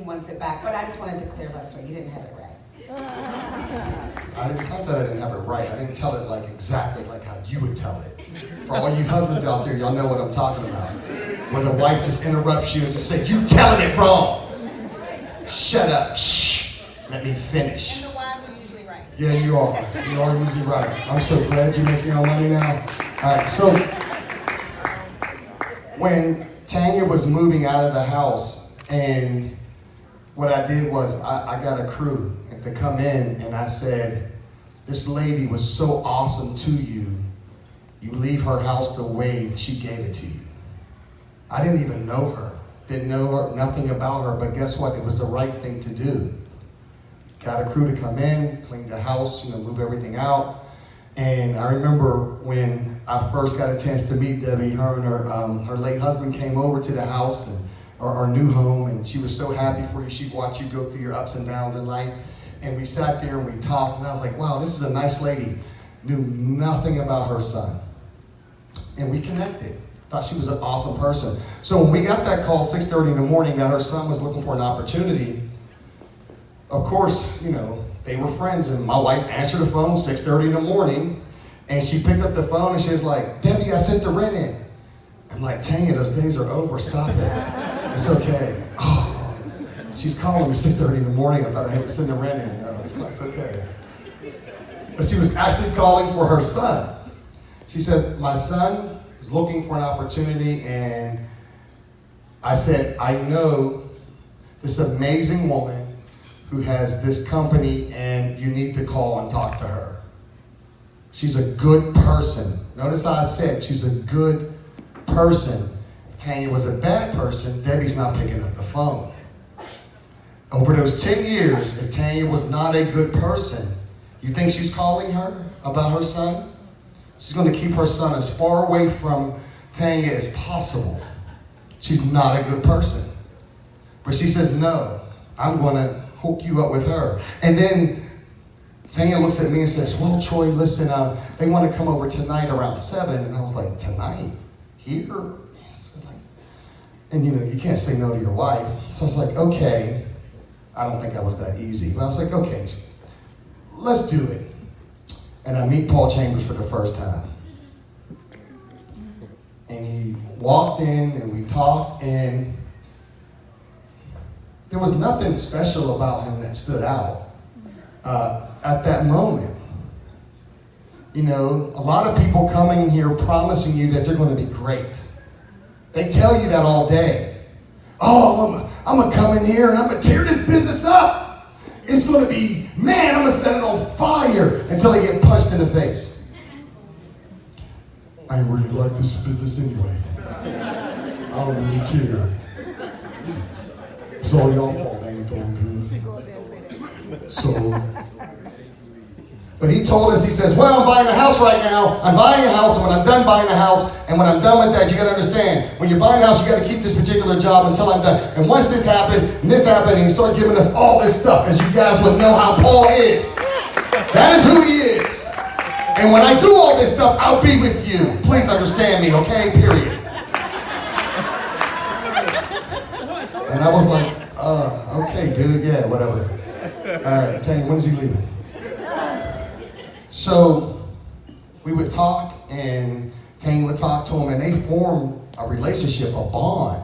you want to sit back, but I just wanted to clarify the story. You didn't have it right. It's not that I didn't have it right. I didn't tell it like exactly like how you would tell it. For all you husbands out there, y'all know what I'm talking about. When the wife just interrupts you and just say, "You telling it wrong. Shut up. Shh. Let me finish." And the wives are usually right. Yeah, you are. You are usually right. I'm so glad you're making your money now. All right, so when Tanya was moving out of the house, and what I did was I got a crew to come in, and I said, "This lady was so awesome to you. You leave her house the way she gave it to you." I didn't even know her. Didn't know her, nothing about her, but guess what? It was the right thing to do. Got a crew to come in, clean the house, move everything out. And I remember when I first got a chance to meet Debbie, her and her late husband came over to the house, and our new home, and she was so happy for you. She'd watch you go through your ups and downs in life. And we sat there and we talked, and I was like, wow, this is a nice lady. Knew nothing about her son. And we connected. Thought she was an awesome person. So when we got that call 6:30 in the morning that her son was looking for an opportunity, of course, they were friends, and my wife answered the phone 6:30 in the morning, and she picked up the phone and she was like, "Debbie, I sent the rent in." I'm like, "Tanya, those days are over. Stop it. It's okay." Oh, she's calling me 6:30 in the morning. I thought I had to send the rent in. No, it's okay. But she was actually calling for her son. She said, "My son is looking for an opportunity," and I said, "I know this amazing woman who has this company, and you need to call and talk to her. She's a good person." Notice how I said she's a good person. If Tanya was a bad person, Debbie's not picking up the phone. Over those 10 years, if Tanya was not a good person, you think she's calling her about her son? She's going to keep her son as far away from Tanya as possible. She's not a good person. But she says, "No, I'm going to hook you up with her." And then Tanya looks at me and says, "Well, Troy, listen, they want to come over tonight around 7. And I was like, "Tonight? Here?" And you can't say no to your wife. So I was like, "Okay." I don't think that was that easy. But I was like, "Okay, let's do it." And I meet Paul Chambers for the first time. And he walked in and we talked, and there was nothing special about him that stood out at that moment. A lot of people coming here promising you that they're going to be great. They tell you that all day. "Oh, I'm going to come in here and I'm going to tear this business up. It's going to be, man, I'm going to set it on fire," until they get punched in the face. "I really like this business anyway. I don't really care. It's all y'all fault, I ain't doing good." But he told us, he says, "Well, I'm buying a house right now. I'm buying a house, and when I'm done buying a house, and when I'm done with that, you got to understand, when you're buying a house, you got to keep this particular job until I'm done. And once this happened, and he started giving us all this stuff, as you guys would know how Paul is. That is who he is. And when I do all this stuff, I'll be with you. Please understand me, okay? Period." And I was like, "Okay, dude, yeah, whatever. All right, Tanya, when's he leaving?" So we would talk, and Tanya would talk to him, and they formed a relationship, a bond.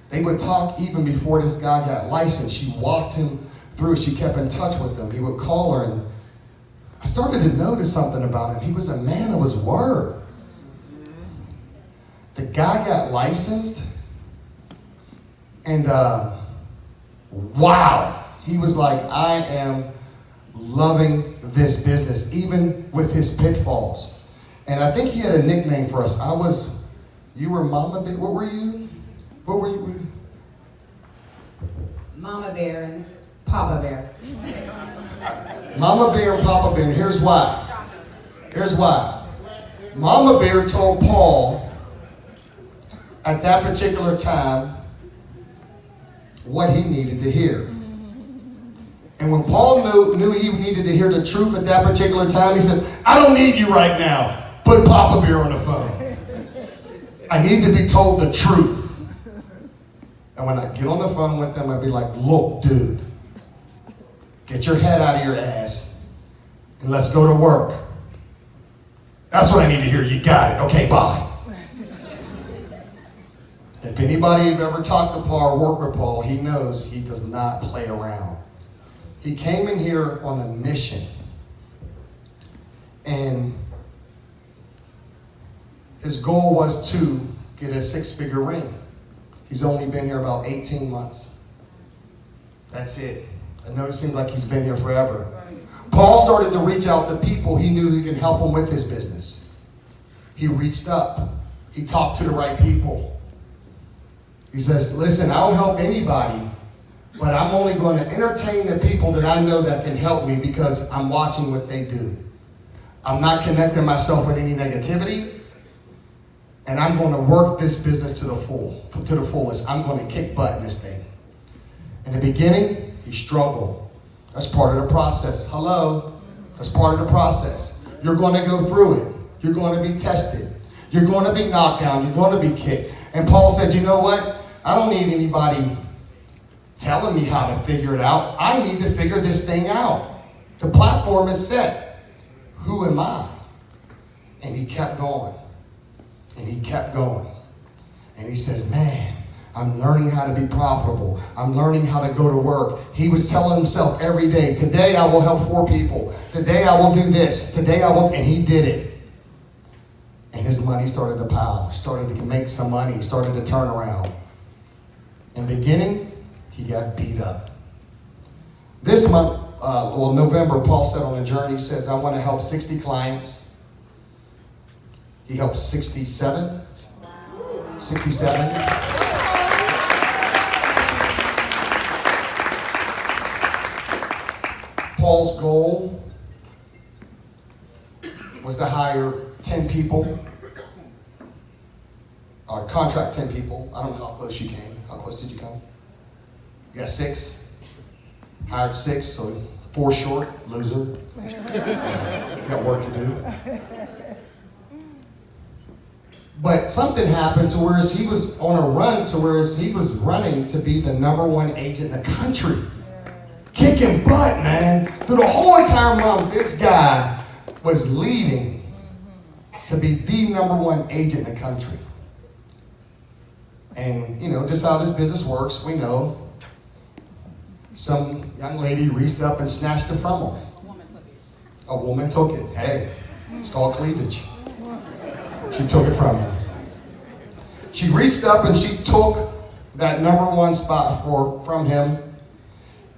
They would talk even before this guy got licensed. She walked him through. She kept in touch with him. He would call her, and I started to notice something about him. He was a man of his word. The guy got licensed, and wow, he was like, "I am loving this business," even with his pitfalls. And I think he had a nickname for us. You were Mama Bear. What were you? Mama Bear, and this is Papa Bear. Mama Bear and Papa Bear. And here's why. Mama Bear told Paul at that particular time what he needed to hear. And when Paul knew he needed to hear the truth at that particular time, he says, "I don't need you right now. Put Papa Bear on the phone. I need to be told the truth." And when I get on the phone with them, I'd be like, look, dude, get your head out of your ass and let's go to work. That's what I need to hear. You got it. Okay, bye. If anybody have ever talked to Paul or worked with Paul, he knows he does not play around. He came in here on a mission. And his goal was to get a 6-figure ring. He's only been here about 18 months. That's it. I know it seems like he's been here forever. Paul started to reach out to people he knew he could help him with his business. He reached up. He talked to the right people. He says, listen, I'll help anybody, but I'm only going to entertain the people that I know that can help me because I'm watching what they do. I'm not connecting myself with any negativity, and I'm going to work this business to the fullest. I'm going to kick butt in this thing. In the beginning, he struggled. That's part of the process. Hello? That's part of the process. You're going to go through it. You're going to be tested. You're going to be knocked down. You're going to be kicked. And Paul said, you know what? I don't need anybody telling me how to figure it out. I need to figure this thing out. The platform is set. Who am I? And he kept going. And he kept going. And he says, man, I'm learning how to be profitable. I'm learning how to go to work. He was telling himself every day, today I will help 4 people. Today I will do this. Today I will, and he did it. And his money started to pile. He started to make some money. He started to turn around. In the beginning, he got beat up. This month, November, Paul said on a journey, he says, I want to help 60 clients. He helped 67. 67. Paul's goal was to hire 10 people, contract 10 people. I don't know how close you came. How close did you come? You got 6. Hired 6, so 4 short, loser. You got work to do. But something happened to whereas he was on a run to whereas he was running to be the #1 agent in the country. Kicking butt, man. Through the whole entire month, this guy was leading to be the #1 agent in the country. And, you know, just how this business works, we know some young lady reached up and snatched it from him. A woman took it. Hey, it's called cleavage. She took it from him. She reached up and she took that #1 spot from him.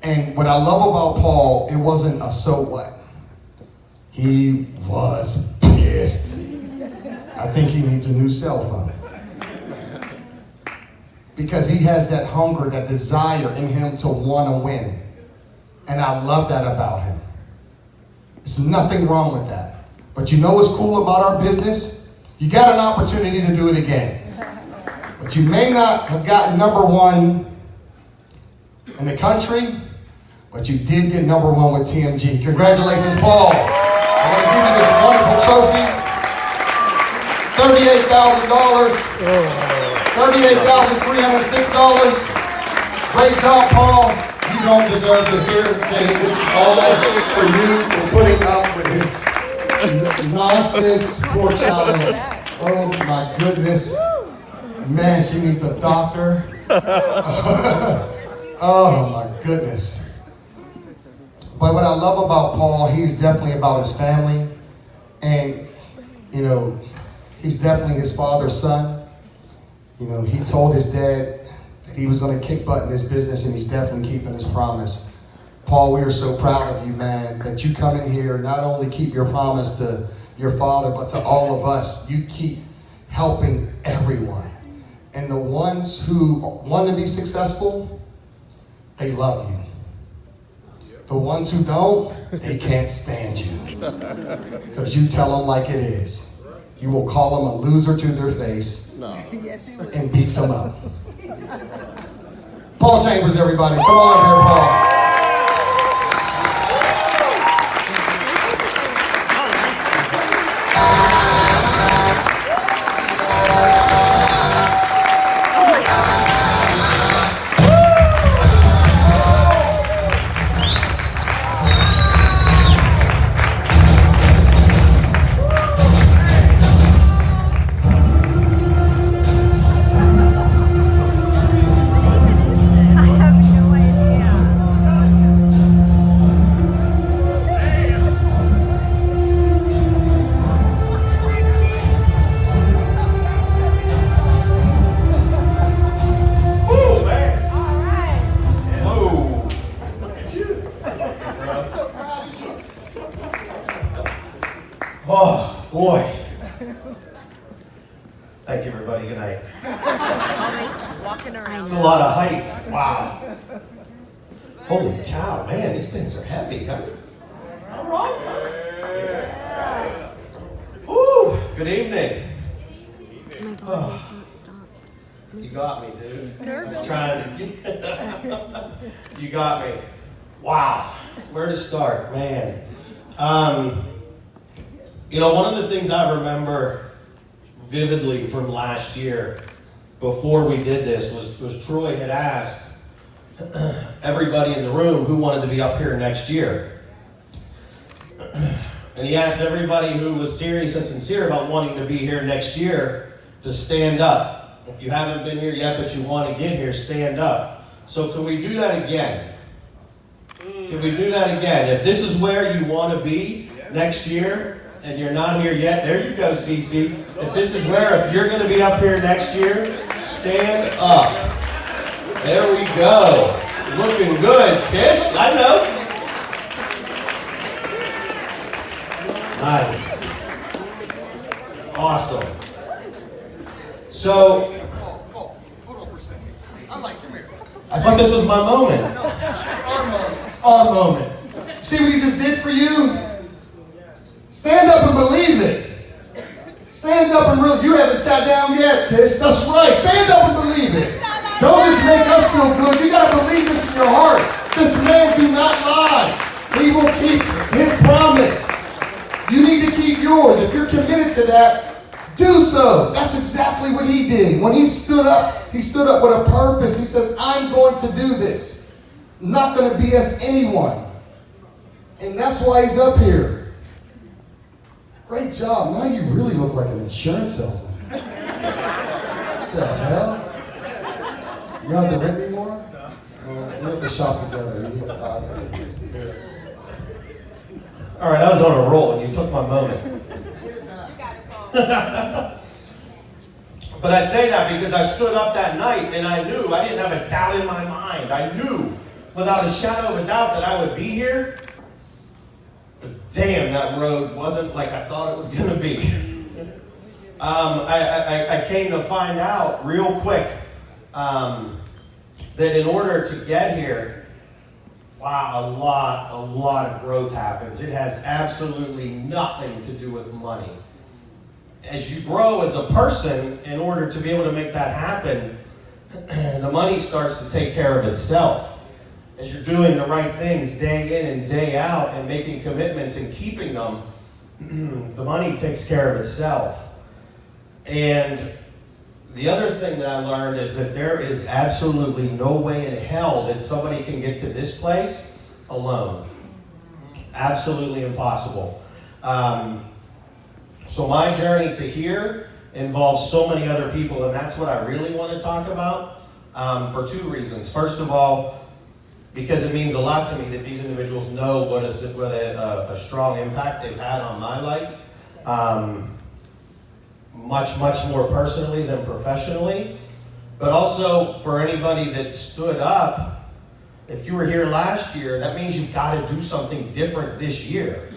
And what I love about Paul, it wasn't a so what. He was pissed. I think he needs a new cell phone. Because he has that hunger, that desire in him to want to win. And I love that about him. There's nothing wrong with that. But you know what's cool about our business? You got an opportunity to do it again. But you may not have gotten #1 in the country, but you did get #1 with TMG. Congratulations, Paul. I want to give you this wonderful trophy. $38,000. $38,306. Great job, Paul. You don't deserve this here. This is all for you for putting up with his nonsense. Poor child. Oh my goodness. Man, she needs a doctor. Oh my goodness. But what I love about Paul, he's definitely about his family. And, you know, he's definitely his father's son. You know, he told his dad that he was going to kick butt in his business, and he's definitely keeping his promise. Paul, we are so proud of you, man, that you come in here, not only keep your promise to your father, but to all of us. You keep helping everyone. And the ones who want to be successful, they love you. The ones who don't, they can't stand you. Because you tell them like it is. You will call them a loser to their face. No. And beat them up. Paul Chambers, everybody. Come on up here, Paul. Boy. Thank you, everybody. Good night. Always walking around. It's a lot of height. Wow. Holy cow, man, these things are heavy, huh? All right, huh? Yeah. Woo, good evening. Oh, you got me, dude. I was trying to get... You got me. Wow. Where to start, man? You know, one of the things I remember vividly from last year before we did this was Troy had asked everybody in the room who wanted to be up here next year. And he asked everybody who was serious and sincere about wanting to be here next year to stand up. If you haven't been here yet but you want to get here, stand up. So can we do that again? Can we do that again? If this is where you want to be next year and you're not here yet, there you go, Cece. If this is if you're going to be up here next year, stand up. There we go. Looking good, Tish. I know. Nice. Awesome. So, I thought this was my moment. It's our moment. It's our moment. See what he just did for you? Stand up and believe it. Stand up and really, you haven't sat down yet, Tish. That's right. Stand up and believe it. Don't just make us feel good. You got to believe this in your heart. This man do not lie. He will keep his promise. You need to keep yours. If you're committed to that, do so. That's exactly what he did. When he stood up with a purpose. He says, I'm going to do this. I'm not going to BS anyone. And that's why he's up here. Great job. Now you really look like an insurance salesman. What the hell? You don't have to rent anymore? We have to shop together. You need to buy that. All right, I was on a roll and you took my moment. But I say that because I stood up that night and I knew, I didn't have a doubt in my mind. I knew without a shadow of a doubt that I would be here. But damn, that road wasn't like I thought it was going to be. I came to find out real quick that in order to get here, wow, a lot of growth happens. It has absolutely nothing to do with money. As you grow as a person, in order to be able to make that happen, the money starts to take care of itself. As you're doing the right things day in and day out and making commitments and keeping them, the money takes care of itself. And the other thing that I learned is that there is absolutely no way in hell that somebody can get to this place alone. Absolutely impossible. So my journey to here involves so many other people, and that's what I really want to talk about for two reasons. First of all, because it means a lot to me that these individuals know what a strong impact they've had on my life, much more personally than professionally. But also for anybody that stood up, if you were here last year, that means you've got to do something different this year.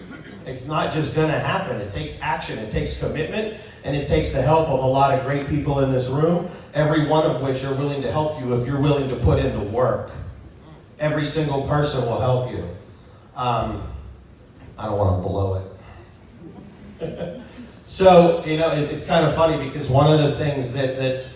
It's not just going to happen. It takes action, it takes commitment, and it takes the help of a lot of great people in this room, every one of which are willing to help you if you're willing to put in the work. Every single person will help you. I don't want to blow it. So, you know, it's kind of funny because one of the things that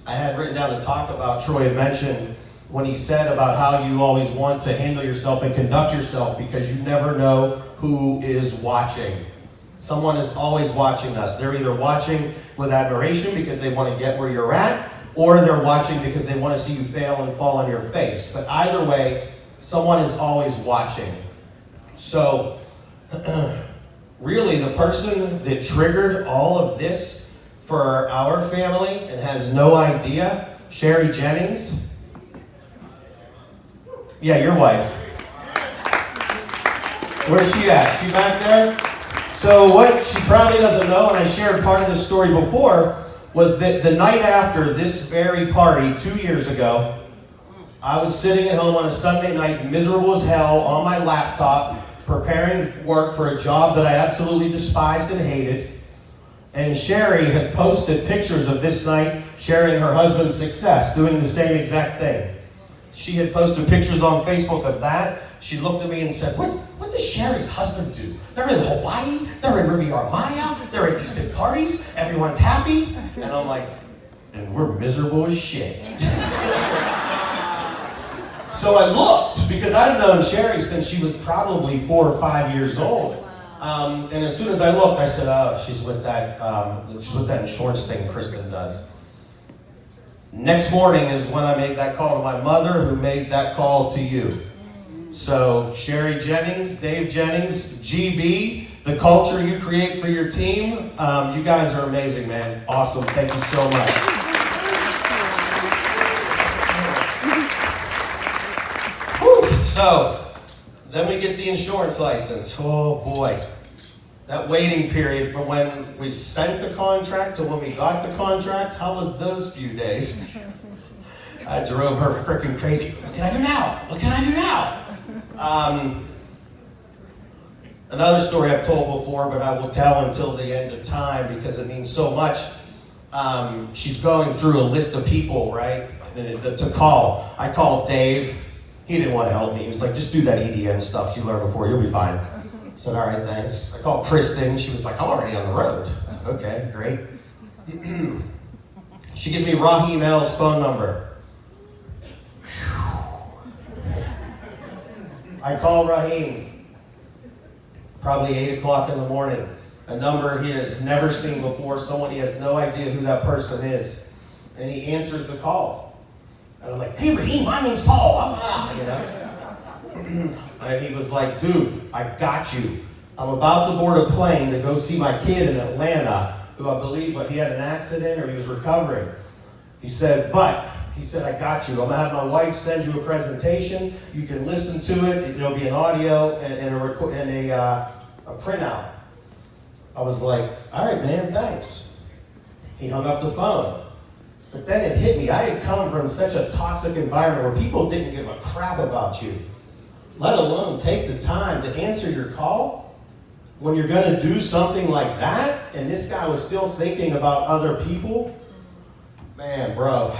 I had written down to talk about, Troy had mentioned when he said about how you always want to handle yourself and conduct yourself because you never know who is watching. Someone is always watching us. They're either watching with admiration because they want to get where you're at, or they're watching because they want to see you fail and fall on your face. But either way, someone is always watching. So, really, the person that triggered all of this for our family and has no idea, Sherry Jennings. Yeah, your wife. Where's she at? She back there? So what she probably doesn't know, and I shared part of this story before, was that the night after this very party 2 years ago, I was sitting at home on a Sunday night, miserable as hell, on my laptop, preparing work for a job that I absolutely despised and hated. And Sherry had posted pictures of this night sharing her husband's success, doing the same exact thing. She had posted pictures on Facebook of that. She looked at me and said, what does Sherry's husband do? They're in Hawaii, they're in Riviera Maya, they're at these big parties, everyone's happy. And I'm like, and we're miserable as shit. So I looked, because I've known Sherry since she was probably 4 or 5 years old. And as soon as I looked, I said, oh, she's with that insurance thing Kristen does. Next morning is when I made that call to my mother, who made that call to you. So Sherry Jennings, Dave Jennings, GB, the culture you create for your team, you guys are amazing, man. Awesome. Thank you so much. Whew. So then we get the insurance license. Oh boy. That waiting period from when we sent the contract to when we got the contract, how was those few days? I drove her freaking crazy. What can I do now? What can I do now? Another story I've told before, but I will tell until the end of time because it means so much. She's going through a list of people, right, to call. I called Dave. He didn't want to help me. He was like, just do that EDM stuff you learned before. You'll be fine. I said, all right, thanks. I called Kristen. She was like, I'm already on the road. I said, okay, great. She gives me Raheem L's phone number. I call Raheem, probably 8 o'clock in the morning. A number he has never seen before, someone he has no idea who that person is. And he answered the call. And I'm like, hey Raheem, my name's Paul. You know? And he was like, dude, I got you. I'm about to board a plane to go see my kid in Atlanta, who I believe he had an accident or he was recovering. He said, I got you. I'm gonna have my wife send you a presentation. You can listen to it. There'll be an audio and a printout. I was like, all right, man, thanks. He hung up the phone. But then it hit me. I had come from such a toxic environment where people didn't give a crap about you, let alone take the time to answer your call when you're going to do something like that. And this guy was still thinking about other people. Man, bro.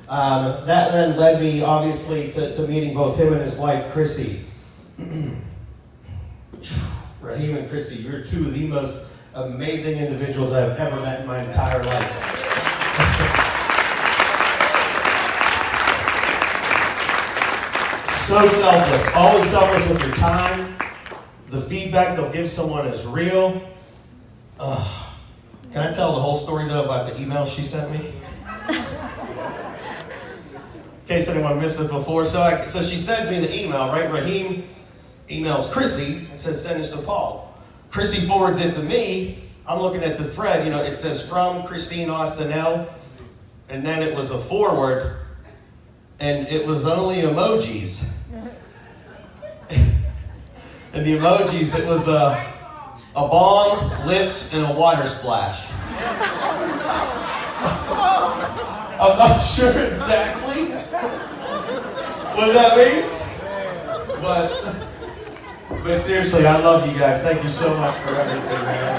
That then led me, obviously, to meeting both him and his wife, Chrissy. Raheem and Chrissy, you're two of the most amazing individuals I've ever met in my entire life. So selfless, always selfless with your time. The feedback they'll give someone is real. Can I tell the whole story though about the email she sent me? In case anyone missed it before. So she sends me the email, right? Raheem emails Chrissy and says, send this to Paul. Chrissy forwards it to me. I'm looking at the thread, it says from Christine Austinell, and then it was a forward, and it was only emojis. And the emojis, it was a bong, lips, and a water splash. I'm not sure exactly what that means, but seriously, I love you guys. Thank you so much for everything, man.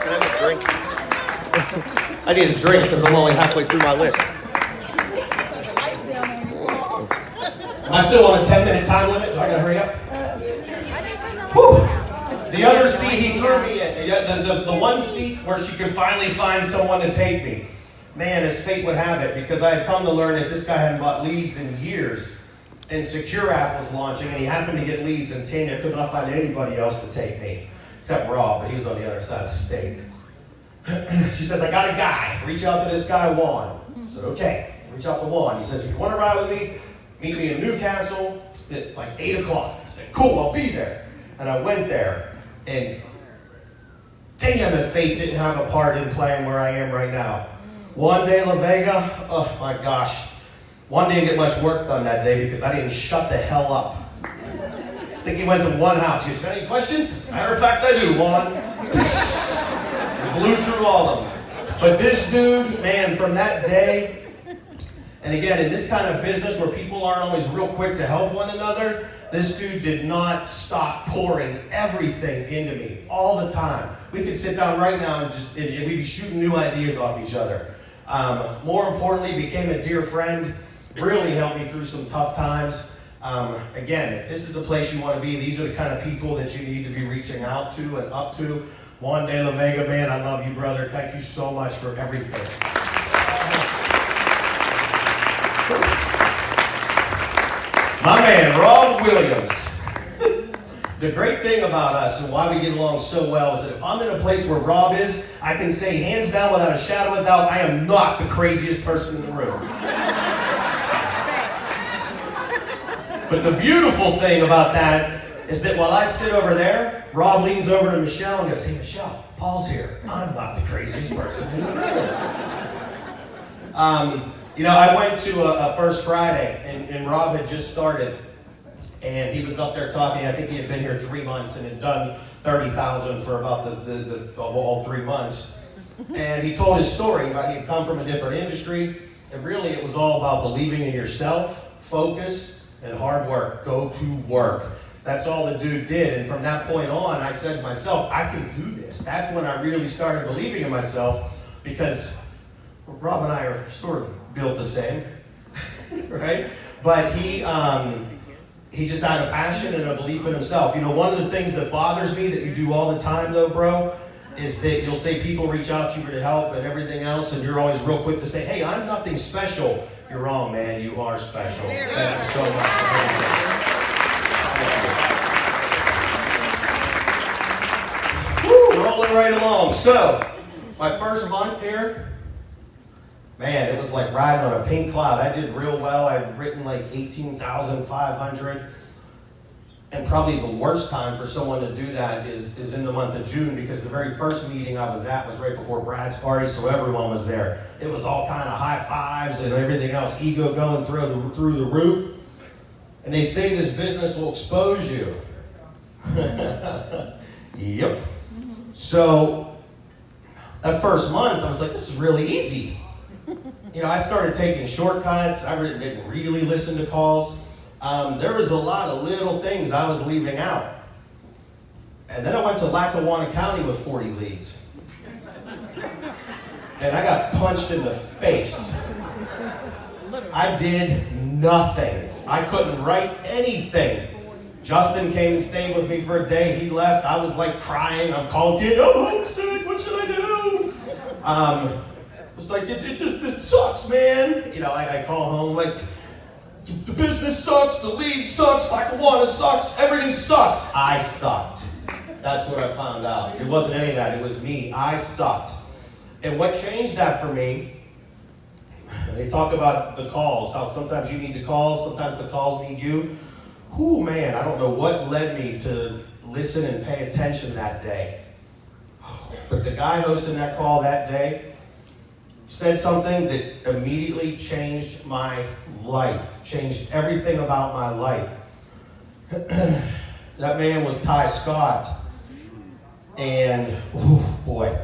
Can I have a drink? I need a drink because I'm only halfway through my list. Am I still on a 10-minute time limit? Do I gotta hurry up? Whew. The other seat he threw me in, the one seat where she could finally find someone to take me. Man, as fate would have it, because I had come to learn that this guy hadn't bought leads in years, and Secure App was launching, and he happened to get leads, and Tanya could not find anybody else to take me, except Rob, but he was on the other side of the state. She says, I got a guy. Reach out to this guy, Juan. I said, okay. Reach out to Juan. He says, if you want to ride with me, meet me in Newcastle at like 8 o'clock. I said, cool, I'll be there. And I went there, and damn if fate didn't have a part in playing where I am right now. Juan de la Vega, oh my gosh. Juan didn't get much work done that day because I didn't shut the hell up. I think he went to one house. He goes, got any questions? Matter of fact, I do, Juan. Blew through all of them. But this dude, man, from that day, And again, in this kind of business where people aren't always real quick to help one another, this dude did not stop pouring everything into me all the time. We could sit down right now and we'd be shooting new ideas off each other. More importantly, became a dear friend, really helped me through some tough times. Again, if this is the place you want to be, these are the kind of people that you need to be reaching out to and up to. Juan de la Vega, man, I love you, brother. Thank you so much for everything. My man, Rob Williams. The great thing about us and why we get along so well is that if I'm in a place where Rob is, I can say hands down without a shadow of a doubt, I am not the craziest person in the room. But the beautiful thing about that is that while I sit over there, Rob leans over to Michelle and goes, "Hey Michelle, Paul's here. I'm not the craziest person in the room." I went to a First Friday and Rob had just started. And he was up there talking. I think he had been here 3 months and had done 30,000 for about all 3 months. And he told his story about he had come from a different industry. And really it was all about believing in yourself, focus, and hard work. Go to work. That's all the dude did. And from that point on, I said to myself, I can do this. That's when I really started believing in myself, because Rob and I are sort of built the same, right? But he just had a passion and a belief in himself. You know, one of the things that bothers me that you do all the time though, bro, is that you'll say people reach out to you to help and everything else, and you're always real quick to say, "Hey, I'm nothing special." You're wrong, man. You are special. Thank you so much for everything. Woo, rolling right along. So, my first month here, man, it was like riding on a pink cloud. I did real well. I'd written like 18,500. And probably the worst time for someone to do that is in the month of June, because the very first meeting I was at was right before Brad's party, so everyone was there. It was all kind of high fives and everything else, ego going through the roof. And they say this business will expose you. Yep. So that first month, I was like, this is really easy. You know, I started taking shortcuts. I didn't really listen to calls. There was a lot of little things I was leaving out. And then I went to Lackawanna County with 40 leads. And I got punched in the face. I did nothing. I couldn't write anything. Justin came and stayed with me for a day. He left. I was like crying. I'm calling to you. "Oh, I'm sick. What should I do?" It's like, it sucks, man. You know, I call home like, the business sucks, the lead sucks, Lackawanna sucks, everything sucks. I sucked. That's what I found out. It wasn't any of that. It was me. I sucked. And what changed that for me, they talk about the calls, how sometimes you need the calls, sometimes the calls need you. Whew, man, I don't know what led me to listen and pay attention that day. But the guy hosting that call that day said something that immediately changed my life, changed everything about my life. That man was Ty Scott. And, boy,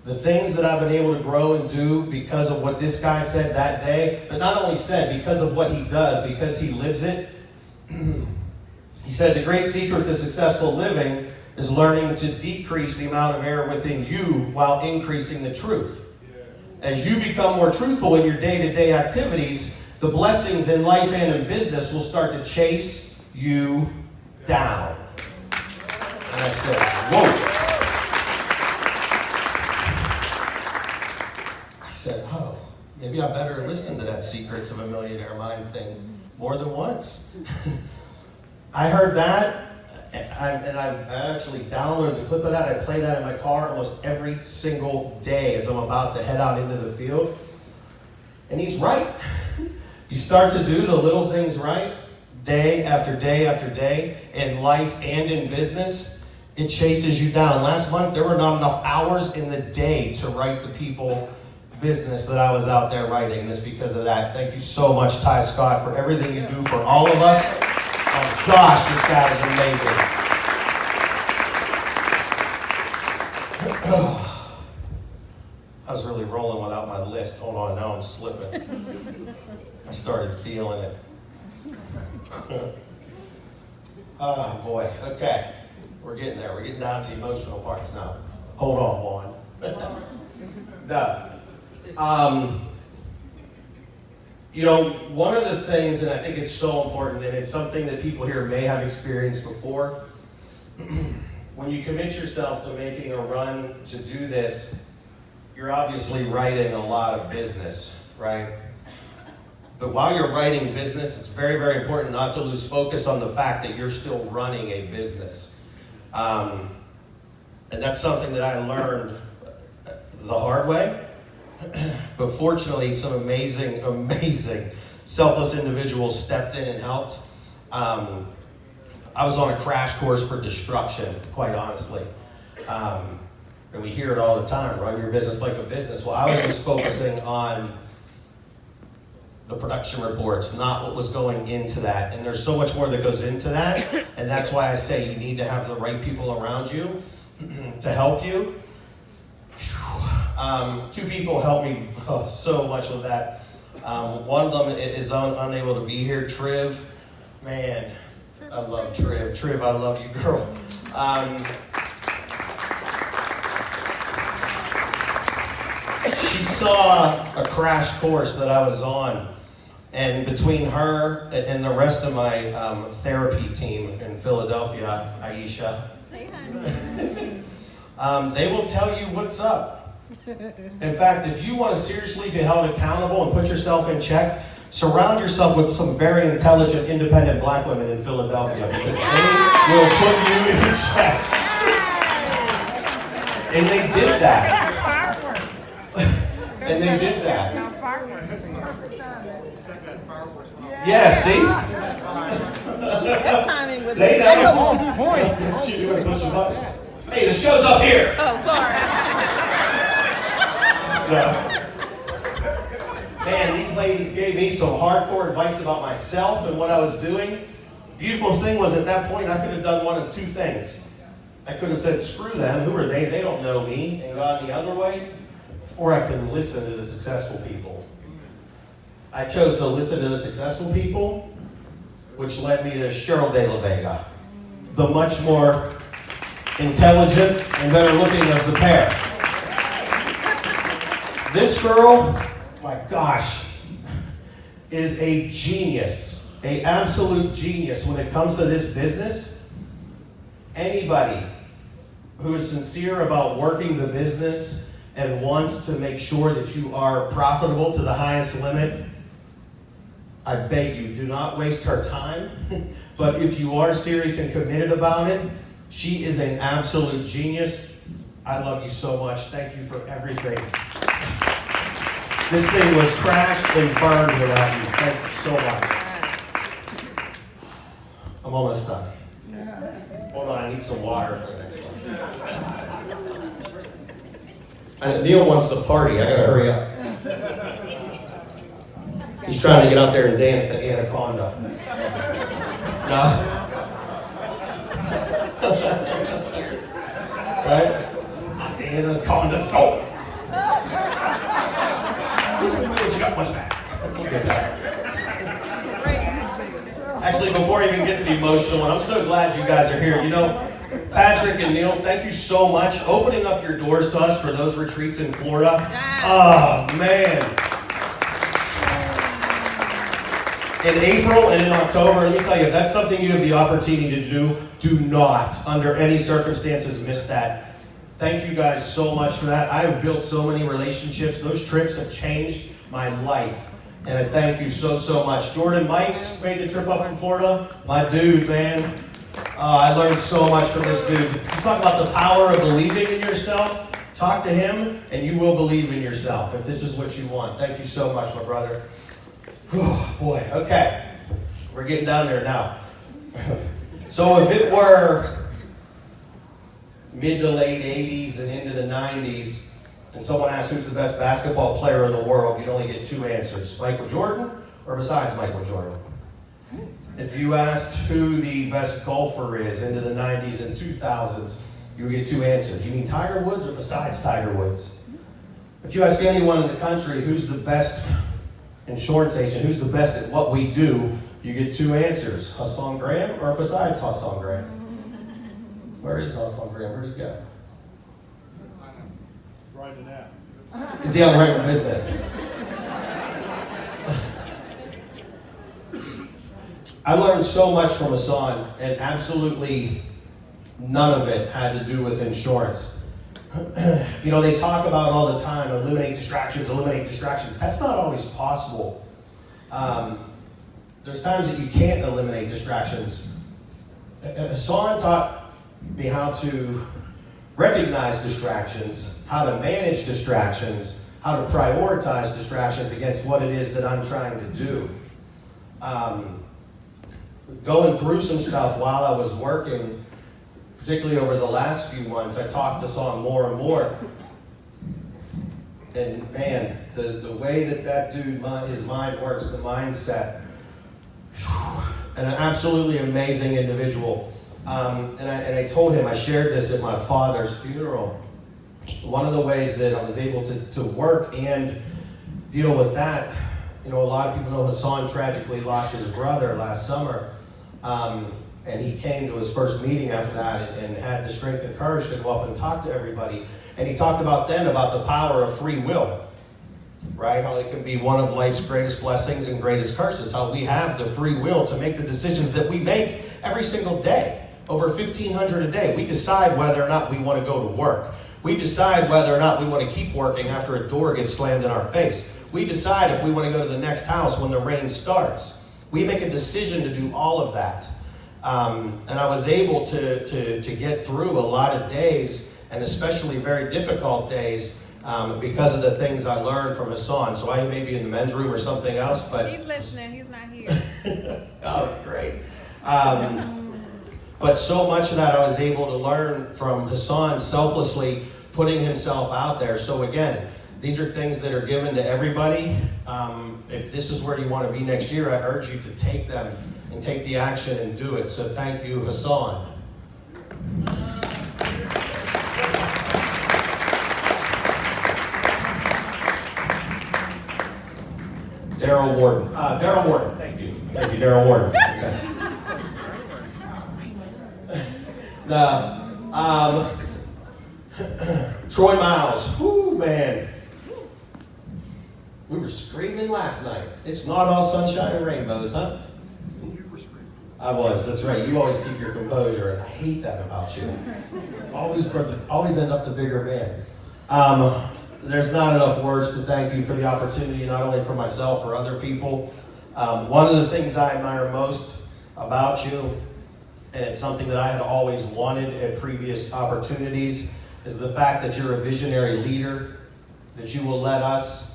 the things that I've been able to grow and do because of what this guy said that day, but not only said, because of what he does, because he lives it. He said, the great secret to successful living is learning to decrease the amount of air within you while increasing the truth. As you become more truthful in your day-to-day activities, the blessings in life and in business will start to chase you down. And I said, whoa. I said, oh, maybe I better listen to that Secrets of a Millionaire Mind thing more than once. I heard that, and I've actually downloaded the clip of that. I play that in my car almost every single day as I'm about to head out into the field. And he's right. You start to do the little things right, day after day after day, in life and in business, it chases you down. Last month, there were not enough hours in the day to write the people business that I was out there writing, and it's because of that. Thank you so much, Ty Scott, for everything you do for all of us. Oh gosh, this guy is amazing. I was really rolling without my list. Hold on, now I'm slipping. I started feeling it. Oh boy, okay. We're getting there. We're getting down to the emotional parts now. Hold on, Juan. No. You know, one of the things, and I think it's so important, and it's something that people here may have experienced before, when you commit yourself to making a run to do this, you're obviously writing a lot of business, right? But while you're writing business, it's very, very important not to lose focus on the fact that you're still running a business. And that's something that I learned the hard way. But fortunately, some amazing, amazing selfless individuals stepped in and helped. I was on a crash course for destruction, quite honestly. And we hear it all the time, run your business like a business. Well, I was just focusing on the production reports, not what was going into that. And there's so much more that goes into that. And that's why I say you need to have the right people around you to help you. Two people helped me so much with that. One of them is unable to be here, Triv. Man, I love Triv. Triv, I love you, girl. She saw a crash course that I was on, and between her and the rest of my therapy team in Philadelphia, Aisha, they will tell you what's up. In fact, if you want to seriously be held accountable and put yourself in check, surround yourself with some very intelligent, independent black women in Philadelphia, because they will put you in check. And they did that. And they did that. Yeah, see? That timing was They know. on point. She gonna push the button. Hey, the show's up here. Oh, sorry. No. Man, these ladies gave me some hardcore advice about myself and what I was doing. Beautiful thing was, at that point, I could have done one of two things. I could have said, screw them, who are they? They don't know me, and gone the other way. Or I can listen to the successful people. I chose to listen to the successful people, which led me to Cheryl De La Vega, the much more intelligent and better looking of the pair. This girl, my gosh, is a genius, an absolute genius when it comes to this business. Anybody who is sincere about working the business and wants to make sure that you are profitable to the highest limit, I beg you, do not waste her time. But if you are serious and committed about it, she is an absolute genius. I love you so much. Thank you for everything. This thing was crashed and burned without you. Thank you so much. I'm almost done. Hold on, I need some water for the next one. Neil wants to party. I gotta hurry up. He's trying to get out there and dance to Anaconda. No? Right? Anaconda, go! What you got much back? Actually, before I even get to the emotional one, I'm so glad you guys are here. You know, Patrick and Neil, thank you so much. Opening up your doors to us for those retreats in Florida. Oh, man. In April and in October, let me tell you, if that's something you have the opportunity to do not, under any circumstances, miss that. Thank you guys so much for that. I have built so many relationships. Those trips have changed my life. And I thank you so, so much. Jordan Mikes made the trip up in Florida. My dude, man. I learned so much from this dude. You talk about the power of believing in yourself. Talk to him, and you will believe in yourself if this is what you want. Thank you so much, my brother. Oh, boy, okay. We're getting down there now. So if it were mid to late 80s and into the 90s, and someone asked who's the best basketball player in the world, you'd only get two answers. Michael Jordan or besides Michael Jordan. If you asked who the best golfer is into the 90s and 2000s, you would get two answers. You mean Tiger Woods or besides Tiger Woods? If you ask anyone in the country who's the best insurance agent, who's the best at what we do, you get two answers: Hassan Graham or besides Hassan Graham. Where is Hassan Graham? Where'd he go? Driving out. Is he out running business? I learned so much from Hassan, and absolutely none of it had to do with insurance. You know, they talk about all the time, eliminate distractions, eliminate distractions. That's not always possible. There's times that you can't eliminate distractions. Hassan taught me how to recognize distractions, how to manage distractions, how to prioritize distractions against what it is that I'm trying to do. Going through some stuff while I was working, particularly over the last few months, I talked to Hassan more and more. And man, the way that dude, his mind works, the mindset, and an absolutely amazing individual. And I told him, I shared this at my father's funeral. One of the ways that I was able to work and deal with that, you know, a lot of people know Hassan tragically lost his brother last summer. And he came to his first meeting after that and had the strength and courage to go up and talk to everybody. And he talked about the power of free will, right? How it can be one of life's greatest blessings and greatest curses. How we have the free will to make the decisions that we make every single day. Over 1,500 a day. We decide whether or not we want to go to work. We decide whether or not we want to keep working after a door gets slammed in our face. We decide if we want to go to the next house when the rain starts. We make a decision to do all of that. And I was able to get through a lot of days, and especially very difficult days, because of the things I learned from Hassan. So I may be in the men's room or something else, but... He's listening, he's not here. Oh, great. But so much of that I was able to learn from Hassan, selflessly putting himself out there. So again, these are things that are given to everybody. If this is where you want to be next year, I urge you to take them and take the action and do it. So thank you, Hassan. Daryl Warden. Daryl Warden, thank you. Thank you, Daryl Warden. Okay. Now, Troy Miles. Whoo, man. We were screaming last night. It's not all sunshine and rainbows, huh? You were screaming. I was, that's right. You always keep your composure, and I hate that about you. Always end up the bigger man. There's not enough words to thank you for the opportunity, not only for myself, for other people. One of the things I admire most about you, and it's something that I had always wanted at previous opportunities, is the fact that you're a visionary leader, that you will let us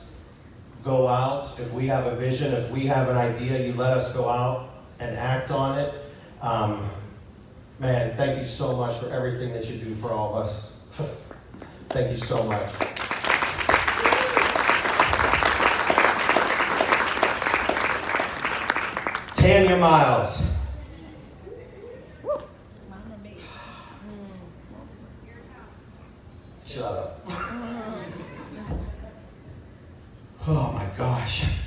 go out. If we have a vision, if we have an idea, you let us go out and act on it. Man, thank you so much for everything that you do for all of us. Thank you so much. Tanya Miles. Shut up. Oh my gosh.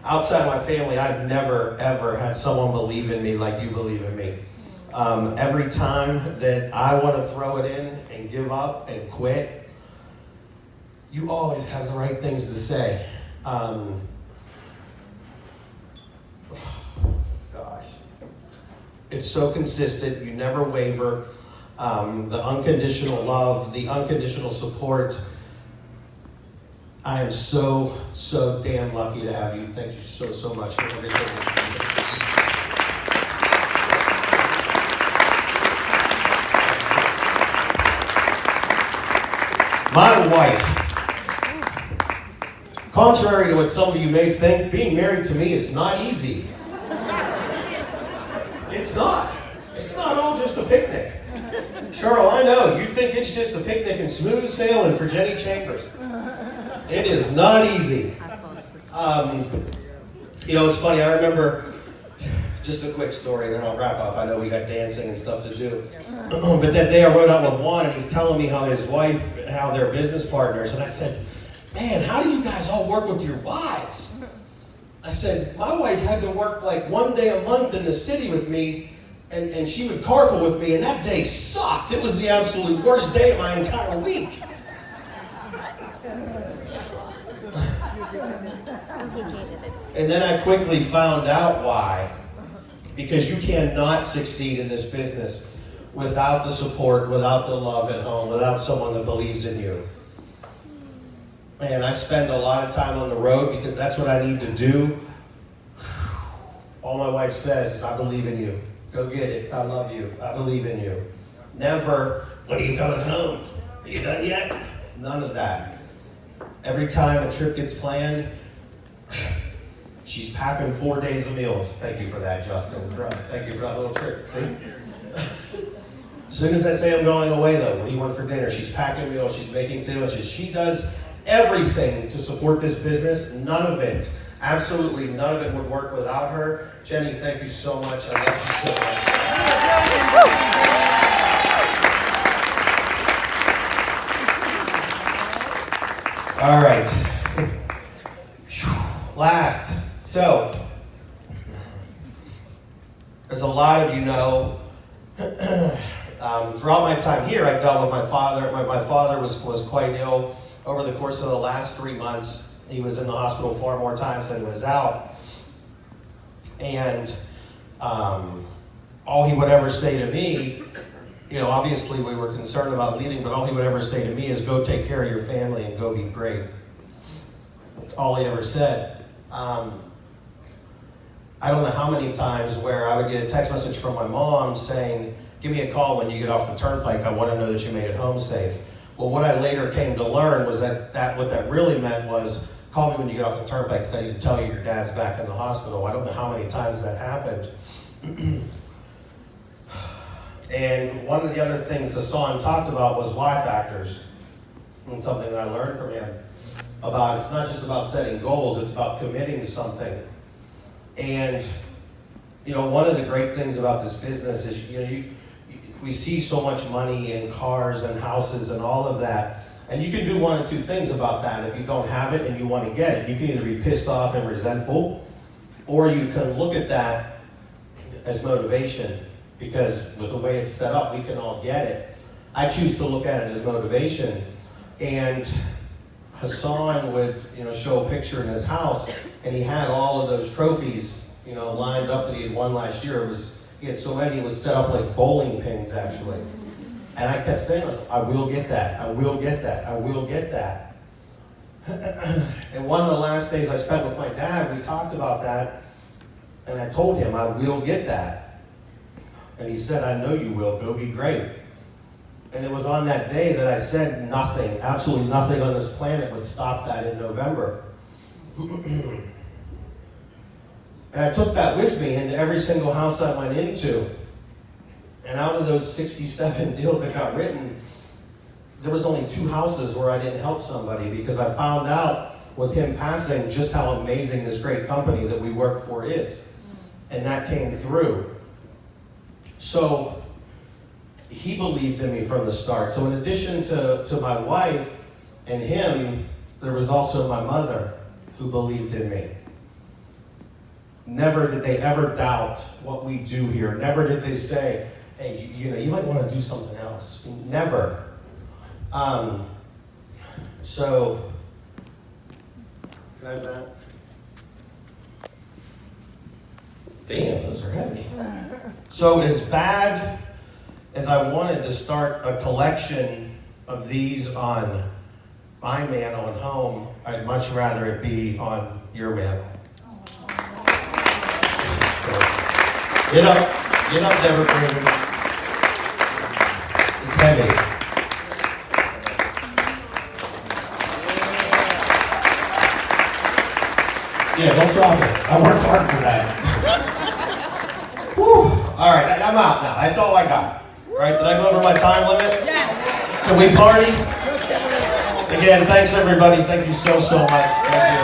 Outside my family, I've never, ever had someone believe in me like you believe in me. Every time that I want to throw it in and give up and quit, you always have the right things to say. Gosh. It's so consistent. You never waver. The unconditional love, the unconditional support. I am so, so damn lucky to have you. Thank you so, so much for everything that you do. My wife, contrary to what some of you may think, being married to me is not easy. It's not. It's not all just a picnic. Cheryl, I know, you think it's just a picnic and smooth sailing for Jenny Chambers. It is not easy. You know, it's funny, I remember Just a quick story, then I'll wrap up. I know we got dancing and stuff to do. But that day I rode out with Juan, and he's telling me how his wife, how they're business partners. And I said, man, how do you guys all work with your wives? I said, my wife had to work like one day a month in the city with me, and she would carpool with me, and that day sucked. It was the absolute worst day of my entire week. And then I quickly found out why. Because you cannot succeed in this business without the support, without the love at home, without someone that believes in you. And I spend a lot of time on the road because that's what I need to do. All my wife says is, I believe in you. Go get it. I love you. I believe in you. Never, when are you coming home? Are you done yet? None of that. Every time a trip gets planned, she's packing 4 days of meals. Thank you for that, Justin. Thank you for that little trick. See? As soon as I say I'm going away, though, what do you want for dinner? She's packing meals. She's making sandwiches. She does everything to support this business. None of it, absolutely none of it would work without her. Jenny, thank you so much. I love you so much. All right. Last. So, as a lot of you know, throughout my time here, I dealt with my father. My father was quite ill over the course of the last 3 months. He was in the hospital 4 more times than he was out. And all he would ever say to me, you know, obviously we were concerned about leaving, but all he would ever say to me is, go take care of your family and go be great. That's all he ever said. I don't know how many times where I would get a text message from my mom saying, give me a call when you get off the turnpike. I want to know that you made it home safe. Well, what I later came to learn was that what that really meant was, call me when you get off the turnpike because I need to tell you your dad's back in the hospital. I don't know how many times that happened. And one of the other things Hassan talked about was why factors. And something that I learned from him about, it's not just about setting goals, it's about committing to something. And, you know, one of the great things about this business is, you know, we see so much money and cars and houses and all of that. And you can do one of two things about that. If you don't have it and you want to get it, you can either be pissed off and resentful, or you can look at that as motivation. Because with the way it's set up, we can all get it. I choose to look at it as motivation. And Hassan would, you know, show a picture in his house, and he had all of those trophies, you know, lined up that he had won last year. He had so many, it was set up like bowling pins, actually. And I kept saying, I will get that, I will get that, I will get that. And one of the last days I spent with my dad, we talked about that, and I told him, I will get that. And he said, I know you will, go be great. And it was on that day that I said nothing, absolutely nothing on this planet would stop that in November. And I took that with me into every single house I went into. And out of those 67 deals that got written, there was only 2 houses where I didn't help somebody, because I found out with him passing just how amazing this great company that we work for is. And that came through. So he believed in me from the start. So in addition to my wife and him, there was also my mother who believed in me. Never did they ever doubt what we do here. Never did they say, hey, you know, you might want to do something else. Never. So, can I have that? Damn, those are heavy. So as bad as I wanted to start a collection of these on my mantle at home, I'd much rather it be on your mantle. Get up, Deborah Freeman. It's heavy. Yeah, don't drop it. I worked hard for that. Whew. All right, I'm out now. That's all I got. All right, did I go over my time limit? Yes. Can we party? Again, thanks everybody. Thank you so much. Thank you.